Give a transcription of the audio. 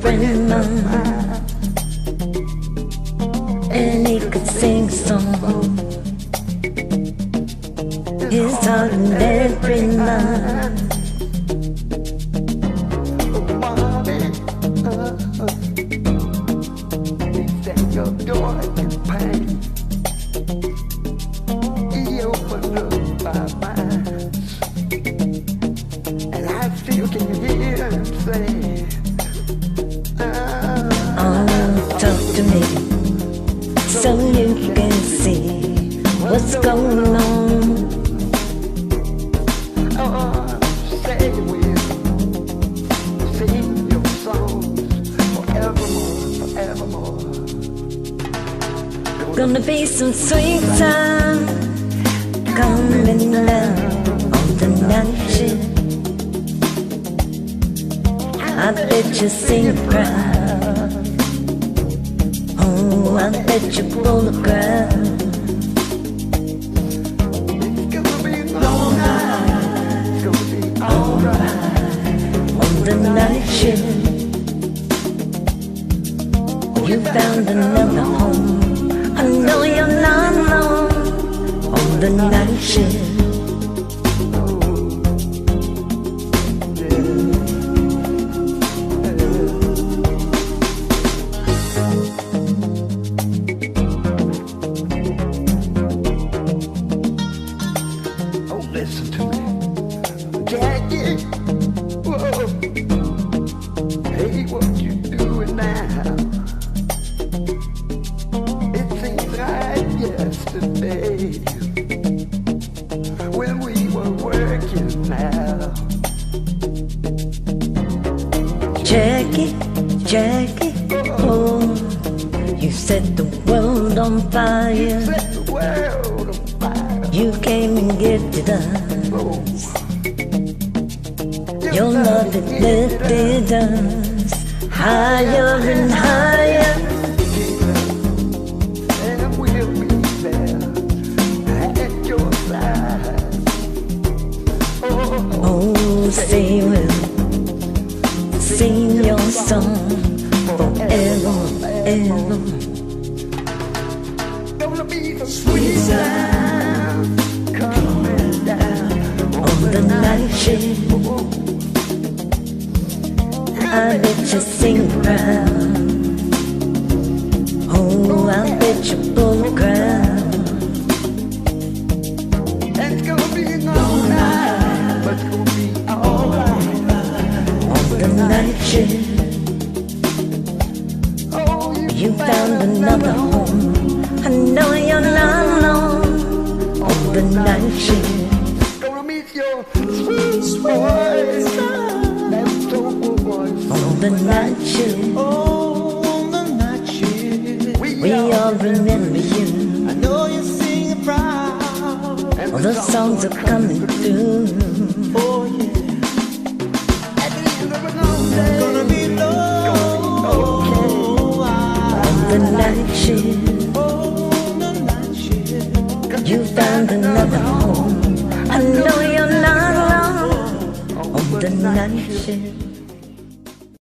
friend of mine, and he could sing song. His heart in every line. Your door in pain. He opened up my mind, and I still can hear him say, talk to me, so you can see what's going on. Say we'll sing your songs forevermore, forevermore. Gonna be some sweet time coming down on the night shift. I bet you sing a crowd. Oh, I bet you pull the crowd. It's gonna be all night. It's gonna be alright On the night shift. You found another home. I know you're not alone on the night shift. Oh, listen to me, Jackie. Whoa. Hey, what you doing now? Yesterday, when we were working now. Jackie, Jackie, oh, you set the world on fire. Set the world on fire. You came and gifted us. Oh. Your love had lifted us higher and higher. Oh, say we'll sing your song forever, ever. Gonna be the sweet sound coming down on the night shift. I bet you sing proud. Oh, I bet you pull the crowd. It's gonna be all night, but it's gonna be alright on the night shift. Oh, you found another home. I know you're not alone on the night shift. Gonna meet your sweet voice, that soulful voice on the night shift. Oh, on the night shift. We all remember you. I know you sing it proud. All the songs are coming through. Oh yeah. At the end of an old day, gonna be low. On the night shift. You found another home. I know you're not alone on the night shift.